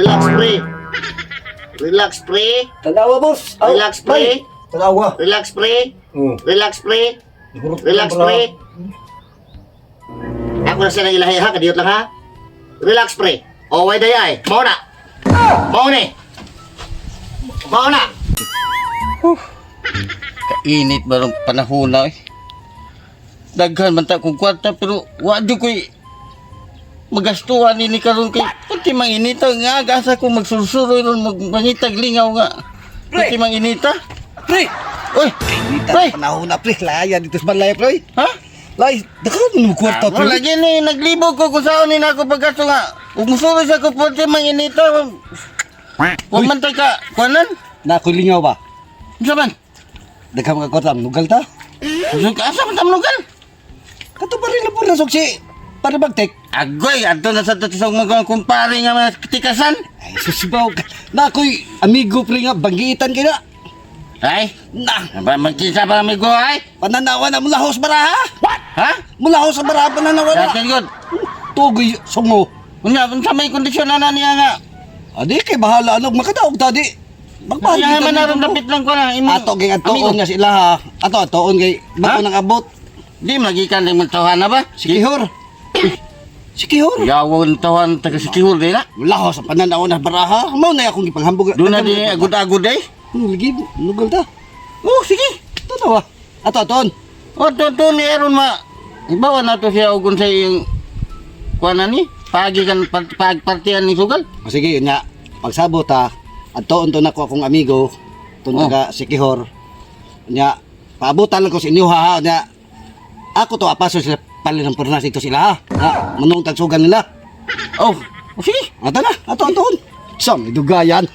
Relax, pre. Relax, pre. Tanawa, boss. Ay, Relax, pre. ay, Tanawa. Relax, pre. Oh. Relax, pre. Siguro- Relax, pre. Ako na siya ng ilahi ha, kadiyot lang ha. Relax, pre. O, way daya eh. Mau na. Mau ni. Mau na. Kainit ba ng panahon na eh. Daghan man ta kong kwarta pero wadyo ko'y magastuhan ini karon kay pati manginita nga gasa ko magsursuroy ron mangitag lingaw nga. Pati manginita. Pre! Oy, pre. Panahon na, pre. Laya dito sa balay, pre. Ha? Lay, dakan mo kwarta, pre. Wala gini naglibog ko kung saan ni nako pagkasto nga. Ug musuroy sa ko pati manginita. Wa man tay ka kuanan. Nakulingaw ba? Unsa man? Dakan mga kwarta, nugal ta? Unsa ka asa man tamnugan? Kato pa rin na po nasok si Paribagtek. Agoy, adto na sa tatisog mga kumpare nga mga tikasan. Ay, susibaw ka. Nakoy, amigo, pre nga, banggitan ka na. Ay, Na, magkisa pa amigo ay. pananawa na mula hos baraha. Ha? Mula hos sa baraha, pananawa na. Datin good. Tugoy, sungo. Unya, unsa may kondisyon na niya nga. Adi, kay bahala, ano, makadaog tadi. Magpahal Kaya man naroon dapit lang ko na. Ato kay atoon nga sila ha. Ato atoon kay bato Ha? nang abot. Di magikan ng tawhan na ba? Si Kihor. Si Kihor. Yawon tawhan taga si Kihol din na. Wala ho sa pananaw na baraha. Mao na akong ipanghambog. Doon na din agud-agud eh. Lagi, lugal ta. Oh, sige. Tanawa. Ato atoon. O, to ni Aaron ma. Ibawa na to siya ugon sa iyong kuana ni. Pagi kan pagpartihan ni Sugal. O sige, yun nga. Pagsabot ha. Atoon to na ko akong amigo. Tunaga si Kihor. Nya, paabutan lang ko sa inyo ha. Nya, ako to apaso sila pali ng purnas ito sila ha. Ha, manong tagsugan nila. Oh, sige. Ato na, atoon. Sam, idugayan.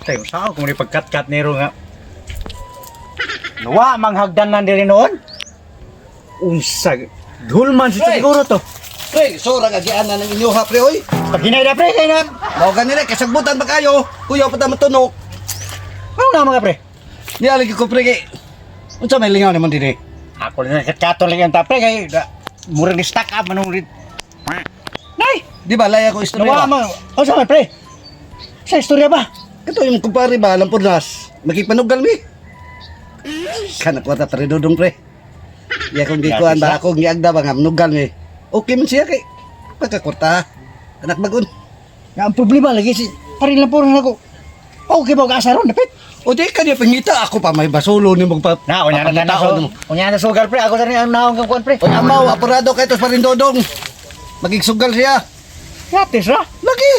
Tay, saan kung ipagkat-kat nero nga? Nawa, manghagdan na nila noon? Unsag. Dulman siya siguro to. Pre, sura nga giana ng inyo ha, pre, oy. Pag hinay na pre, hinay na. Mao ganila kasagbutan ba kayo? Kuya pa ta matunok. Ano na mga pre? Nialagi ko pre kay. Unsa may lingaw naman dire? Ako lang katkato lang yung tapre kay murag ni stack up manong rin. Nay, Di ba laya ko istorya? nawa mo. O saan pre? Sa istorya ba? Kato yung kumpare ba alam purnas. Makipanugal mi. Kana ko ta pre dodong pre. Ya kung di kuan ba ako giagda ba nga manugal mi. Okay man siya kay pagkakurta. Anak bagon. Nga ang problema lagi si parin lang po rin ako. Okay ba gasaron dapit? O di ka niya pangita ako pa may basulo ni magpa. Na, unya na papakitaon mo. Unya na sugal pre, ako sa rin ang naong kang kuan pre. O amaw apurado kay tos pa rin dodong. Magigsugal siya. Yatis ra. Lagi.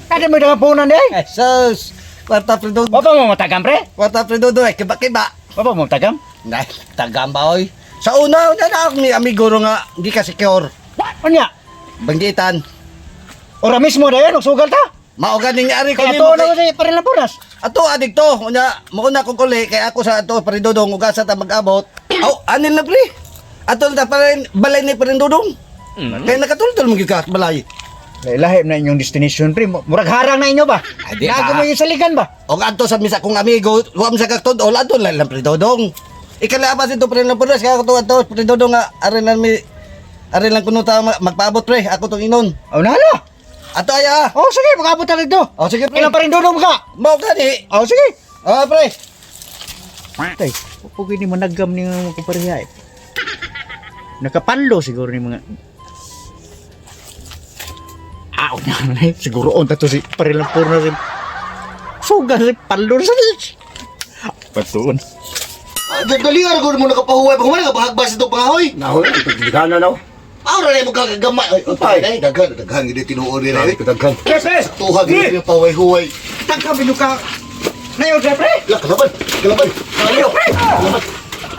Kada mo dengan punan day. Sus. Kwarta pre dodong. Bapa mo matagam pre? Kwarta pre dodong ay kiba-kiba. Bapa mo matagam? Nay, tagambao oy. Sa una na ako ni amigo ro nga di ka secure. Unya, Banggitan. ora mismo dayon og sugal ta. Mao ganing ari ko Kaya nimo. to na ko sa parin lang punas. Ato adik to, unya mo na ko kuli kay ako sa ato paridodong ug asa ta mag-abot. Aw, anil na pre. Ato ta parin balay ni paridodong. Kay nakatultol mo gid ka balay. Lahib na inyong destination pre. Murag harang na inyo ba? Ay, di ba? Nago mo yung saligan ba? Og adto sa misa kong amigo, wa man sa kaktud, adto lang paridodong. Ikala pa dito pre lang punas kay ako to ato paridodong nga ari lang kuno ta magpaabot pre, ako tong inon. Oh nala. Ato aya. Oh sige, mag-abot na dito. Oh sige pre. Ilang pa rin dudong ka? Mao gani. Oh sige. Ah pre. Tay, pupugin ni managam ni mga kaparihay. Nakapanlo siguro ni mga na siguro on to si parilang purna rin. Suga si panlo sa lich. Patuon. Dali nga rin mo nakapahuway. Pagkumana ka bahagbas ito pangahoy. Nahoy, pagdigahan na naw. Aura na mo kagagamay. Ay, daghan gini tinuod rin ay. Kadaghan. Tuhag gini yung pahuway-huway. Tagka binuka. Nayo pre. Kalaban. Nayo pre.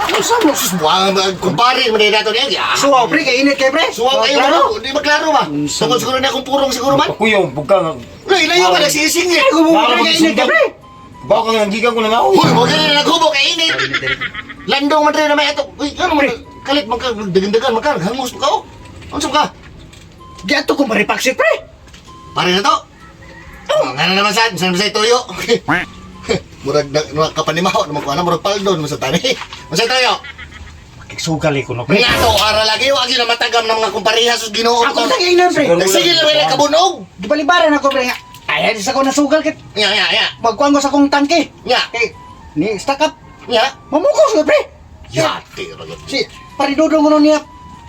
Ano sa mo? Sus, buwangan ba? Kumpare, manay nato niya. Suwaw pre kay init kay pre. Suwag kayo Klaro. mo. Di maklaro ba? Tungkol siguro na akong purong siguro man. Pakuyaw, bugka nga. Ilayo ka nagsising eh. Gumo pre kay init kay pre. Baka nga, gigan ko na nahoy. Uy, huwag ka na naghubo kay init. Landong man rin na may ito. Uy, ano mo? Kalit, dagan-dagan, hangos mo ka oh. Ano ka? Giato ko maripaksit pre. Pare na to. Oh, nga na naman saan sa ituyo. Murag kapanimaw, naman ko na, murag paldo, naman sa tani. Masay tayo. Sugali ko no, pre. Nga to, ara lagi, wag yun na matagam ng mga kumpariha sus ginoo Ako to. tagay na, pre. Sige na may kabunog. Di balibaran ako, pre. Ay, sa ko na sugal kit. Nga. Magkuhan ko sa kong tangke. Nga. Kay, ni stack up. Nga. Mamukos ko, pre. Yati, ragot. Si, paridodong ko niya.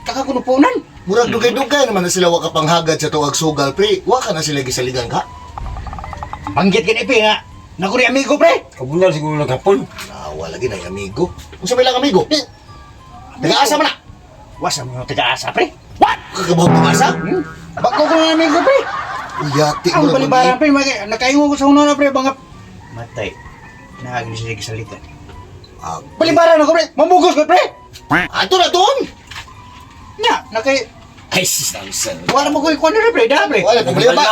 Kakakunupunan. Murag dugay-dugay naman na sila waka panghagad sa tuwag sugal, pre. Waka na sila gisaligan ka. Banggit kini, pre, nga. Naku ni amigo, pre. Kabunan siguro naghapon. Nawa lagi na yung amigo. Kung sa lang amigo. Nag-aasa mo na. Wasa mo yung taga-asa, pre. Kakabaw pumasa. Bako ko ng amigo, pre. Yati, Ang murag balibaran, pre. Nakaingo ko sa uno na, pre. Bangap. Matay. Nahagin sila gisalita. Balibaran ako, pre. Mamugos ko, pre. Ato na doon. Nya, nakay... Ay, sisamsan. Wala mo ko ikuan na, pre. Da, pre. Wala problema.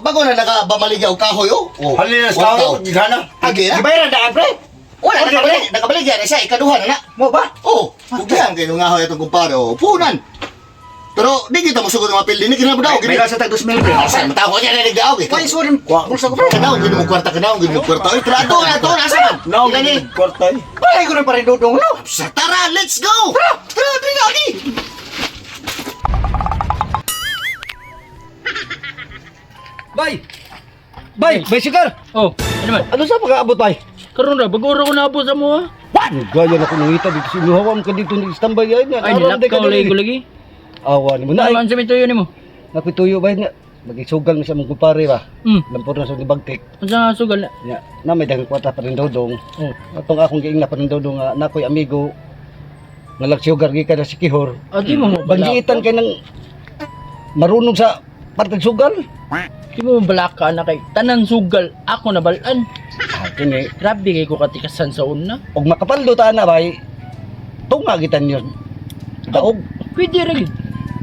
Bago na nakabamaligyaw kahoy, oh. Halin na sa tao, gigana. Agi na. Gibayaran daan, pre. Wala, nakabaligyan na siya. Ikaduhan na na. Mo ba? Oh, bugyan kayo nga hoy itong kumpare, oh. Punan. Pero di kita masugod ng mapil din. Kinabadaw. May sa tag 2,000, pre. Asa, matako niya na nagdaog eh. Why, sorry. Bulsa ko, pre. Kanaw, gino mo kwarta, kanaw, gino mo kwarta. Ay, tara, doon, asa man. Now, Ilan eh? kwartay. Wala ko na pa rin dudong, no? Sa tara, let's go! Tara, tara, lagi! Bay! Bay! Bicycle! Oh, ano man? Ano sa pag-aabot, bay? Karon na, bagura ko na po sa mo ha. Gaya na ko nangita dito sa inuhawam ka dito ni Istambay ay na. Ay, nilakaw lagi ko lagi. Awan mo na Ano man sa mituyo ni mo? napituyo ba nga. Magisugal na siya mong kumpare ba. Lampor na sa nibagtik. Ano sa sugal na? Ya, na may dagang kwata pa rin dodong. Oh. Atong akong giing na pa rin dodong nga nakoy amigo nga nagsugar gikan na si Kihor. Ah, di mo mo Bandiitan kay nang marunong sa partid sugal. Di mo balaka na kay tanan sugal. Ako na balan. Ah, kini Grabe kay ko katikasan sa una. og makapaldo ta na bay. Tunga gitan niyo. Daog. Pwede rin.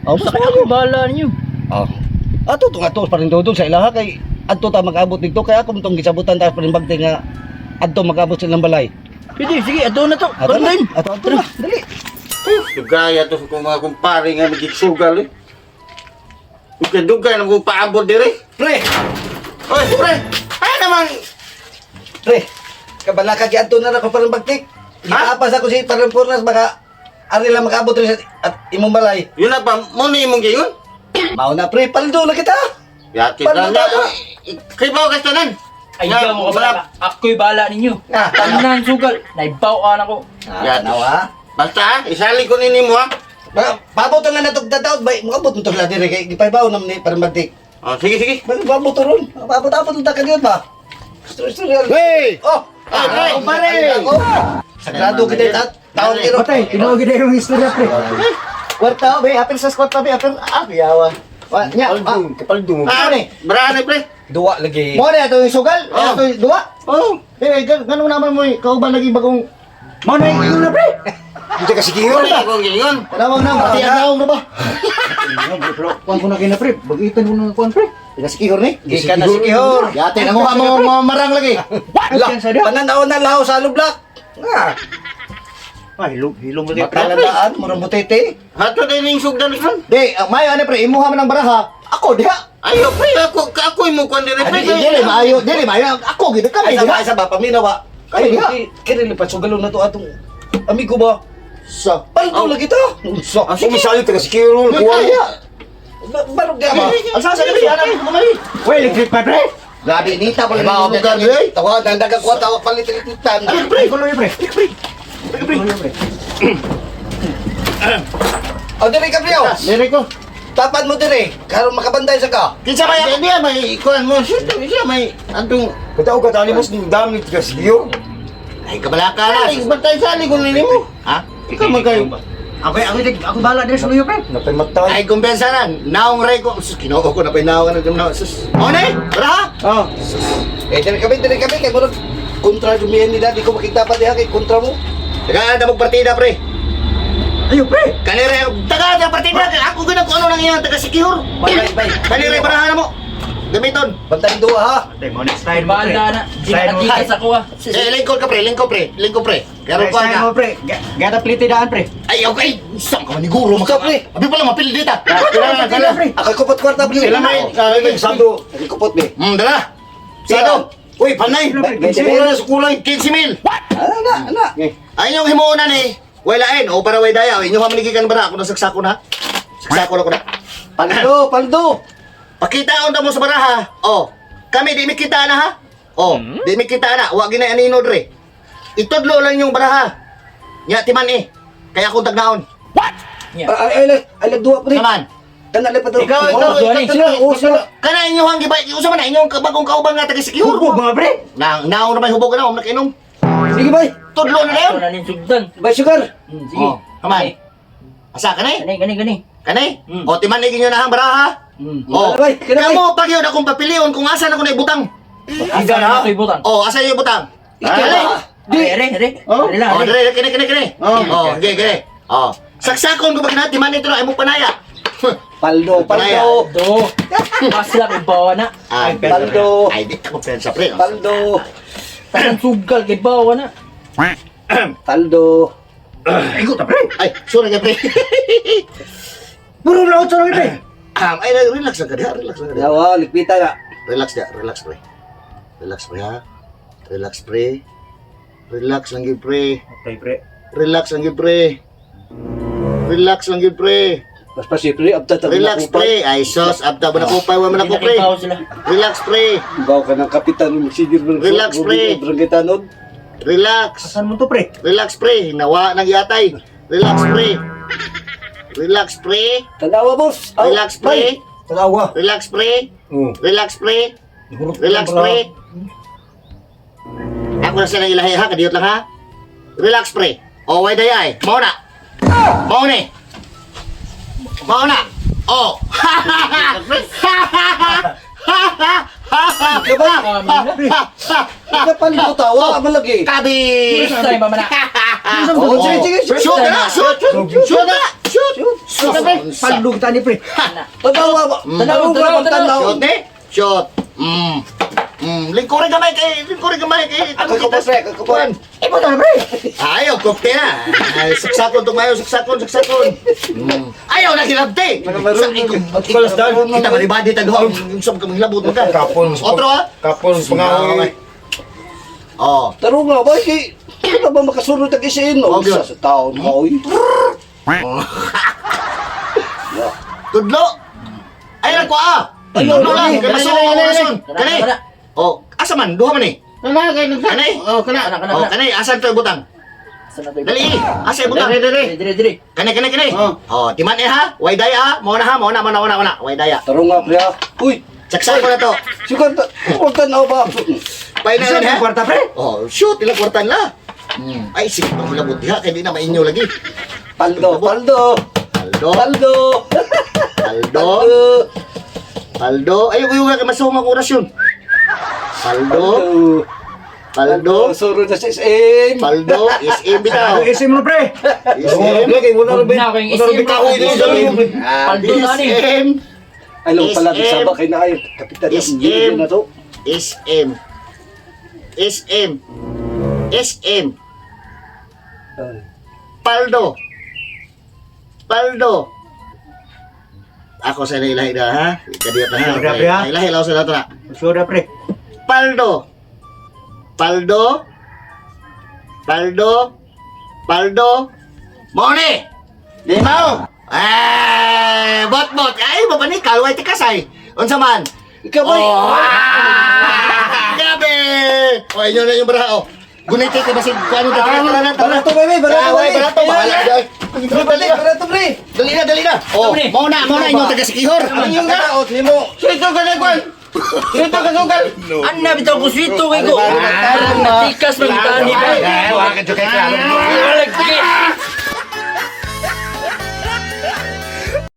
Aw Sa kaya ako bala niyo. Ah. Ato tunga to pa rin dodong sa ilaha kay adto ta mag-abot dito kaya ako tong gisabutan ta pa rin bagte nga adto mag-abot silang balay. Pwede, sige, ato na to. Ato na. Karon Ato na. Dali. Dugaya to sa mga kumpare nga nagigsugal eh. Dugay na kung paabot dire. Pre, Oy, pre! Ay naman! pre. Kabala ka adto na ako pa rin bagtik. Iaapas ako si Parampurnas baka ari lang mag-abot rin sa at imong balay. Yun na pa, mo ni imong giyon? Mao na pre, paldo na kita. Yati Paano na ba? Kay bao ka tanan. Ay, mo ka bala. Ako'y bala ninyo. Ah, Tanan sugal. Naibaw ako. Yan. Nawa. Basta ha, isali ko nini mo ha. Pabot na natog dadaot bay, mag-abot mo to sila dire kay gipaybaw nam ni parang bagtik. Oh, sige, sige. Mag-abot to ron. Abot ta kaniya ba? Story. Hey! Oh, Hey, kumpare. Sagrado kita taon kiro. Patay, tinuogi na yung istorya, pre. Kwarta, be, apil sa squad pa, be, apil, yawa. Nya, Kapaldo mo. ni? Brane, pre. Duwa lagi. Mo na ito yung sugal? Oh. Ito yung duwa? Oo. Ganun naman mo, kauban lagi bagong... Mo na yung na, pre. Hindi ka sige Ano na kung giyon? Tanawang na, mati ang naong na ba? Kuhan ko na kina, pre. Bagitan mo na kuhan, pre. Ika si Kihor ni? Gikan na si Kihor. Yate, nanguha mo mga marang lagi. Ay, sa dia. Pananaw na lahaw sa lublak. Ah, Ay, hilong mo matalandaan, murang butete. Hato din yung sugdan son. Di, may ano pre, imuha man ng baraha. Ako, diha. Ayo, pre, ako mo kon dire, pre. Dili, maayo, Ako, gito kami, Ay, diha. sa ba, paminaw ba? Kami diha. Kini lipat sugalon na to atong amigo ba? Sa... Paldo lagi to. So, Ang sumisali taga sige ron. Kuha mo. barog ka ba? Ang sasabi, anak mo mali. Well, electric pa, pre. Grabe, nita pala Mga ni bugan tawag ang dagang kuha tawag palit-litan. Pre, kuloy, pre. O dire ka priyo. Lirik ko. Tapan mo dire. Karon makabanday sa ka. Kinsa ba yan? Hindi may kuan mo. Siya may antong Kataw ka tali mo sa dami taga sige ron. Ay, kabalaka na. Ay, bantay sali ko nini mo. Ha? Ikaw magkayo. Ako bala din sa luyo, pre. Napamatay. Ay, kumpensa na. Naong ray ko. Sus, kinoo ko na pinawa na naman. Sus. O, ne? Baraha? Ah. Dire kami kay murag kontra jumihan ni dadi ko makita pa diha kay kontra mo. Tagaan na partida, pre. Ayo, pre. Kanire, tagaan na partida. Ako ganun kung ano nang iyan, taga Sikihor. Bay. Kanire, baraha na mo. Gamiton. Bantay duwa ha. Tay mo next time, pre. Bala na. Ginatikas ako ah. Lingkod ka, pre. Lingkod, pre. Pero Next pa time mo, ka. pre. Gata pliti daan, pre. Ay, okay. Saan ka maniguro? Ikaw, pre. Abi pala, mapili dito. Kailan, pre. Ako kupot kwarta bli. Sila may sando. Ako kupot be. Dala. Sado. Uy, panay. Pre. Siguro na sa kulay. 15,000. Ana. Ay, yung himuunan eh. Walain, o para way daya. Inyo ha manigikan bara ako nasaksako na. Saksako na ko na. Paldo. Pakitaon ta mo sa baraha. Oh, kami di mi kita na ha. Oh, di mi kita na. Wa ginay anino dre. Itudlo lang yung baraha. Nya timan eh. Kaya akong tagnaon. Ay duwa pre. Naman. Kana le pato. Kana inyo hang gibay. Usa man na inyong bagong kauban nga taga secure. Hubog mga pre. Naon na may hubog na nakinom. Sige bay. Tudlo na yun. Wala nin sugdan. Bay sugar. Sige. Oh, naman. Asa kanay? Gani. Kanay? O timan igin nyo na hang baraha. Oh, Bay, kana bay. kamo pag yun akong papilion kung asan ako na ibutang. Asa na ito ibutang? Oh, asa yung ibutang? Re. Oh, Rela. dire, kini. Oh, gini. Oh, saksakon ko ba kinati man ito na imong panaya. Paldo. Do. Pasla kay bawa na. Ay, Paldo. Ay, di ka mo pensa pre. Paldo. Tanan sugal kay bawa na. Paldo. Ay, ko ta pre. Ay, sorry ka pre. Puro na ako sorry pre. Ay, relax lang ka diha, relax lang ka diha. Yawa, likpita na. Relax pre. Relax pre ha. Relax pre. Relax lang gid pre. Okay pre. Relax lang gid pre. Relax lang gid pre. Mas pasipre, abta ta. Relax pre. Ay sos, abta ba na ko pa wa man ako pre. Bawa sila. Relax pre. Bawa ka ng kapitan ng Sigir. Relax, pre. Barangay Tanod. Relax. Saan mo to pre? Relax pre. Hinawa nang yatay. Relax pre. Relax pre. Tanawa, boss. Relax pre. Tanawa. Relax pre. Oo. Relax pre. Relax pre. Ako na sila ilahi ha, kadiyot lang ha. Relax pre. O way dayay. Mao na. Mao ni. Mao na. Oh. Ika paldo tawa, malagi. Kabi. First time ba man na? Oh, sige. Shoot na. Shoot. Shoot na. Shoot. Shoot na pre. Paldo kita ni pre. Tanawa ba? Tanawa. Shoot ni. Shoot. Lingkurin kamay kay. Ako pa, pre. Ako pa. Ibo na pre. Ayaw, kopte na. Ay, saksakon itong mayo, saksakon. Ayaw na hilabte. Kalas dahil. Kita ba ni Badi tago yung sab kaming labot mo ka. Kapon. Otro ha? Kapon. Pangahoy. Oh. Taro nga ba, kay... Ano ba makasunod ang isin? O, Okay. isa sa taon mo, oy. Tudlo. Ay ko ah. Ayaw, Tudlo lang. lagi. Kason. Kani. Kana. Oh, asa man? Duha man ni. Kanay. Oh, Kana. kanay. Asan to ibutang? Sana to Dali. ibutang? Asa ibutang? Dire. Kanay. Oh, timan ha. Way daya ha. Mao na. Way daya. Taro nga, pre, ha? Uy, Saksak ko na to. sugar, huwag tanaw ba? Painalan ha. Kwarta pre. Oh, shoot. Ilang kwartan la. Ay, sige. Labot diha. Kaya di na mainyo lagi. Paldo. Aldo. Ayaw ko yung nga masahong ang orasyon. Paldo. Suro na sa SM. Paldo is in bitaw. Ano isim mo pre? Is in. Lagi mo na rin. Na ko yung isim. Paldo na ni. Is in. Alam pala, di SM. sabak kayo na kayo. Kapitan ng SM. Sigir na to. SM. Paldo. Ako sa ilahi na ha. Kadiyot na ha. Soda, pre, ha? Ilahi lang sa nato na. Soda pre. Paldo. Moni. Limaw. Bot. Ay, mabani kalway ti kasay. Unsa man? Ikaw ba? Gabi. O inyo na yung baraha. Guniti ti basig kuano ta. Barato, baby, barato, baby. Barato. Barato, pre. Dali na. Oh, mo na inyo taga Sikihor. Yung garaot, mo. Sito ka na kwan. Sito ka sugal. Anna bitaw ko sweet to kay ko. Matikas man tani ba? Wala ka joke ka. Lagi.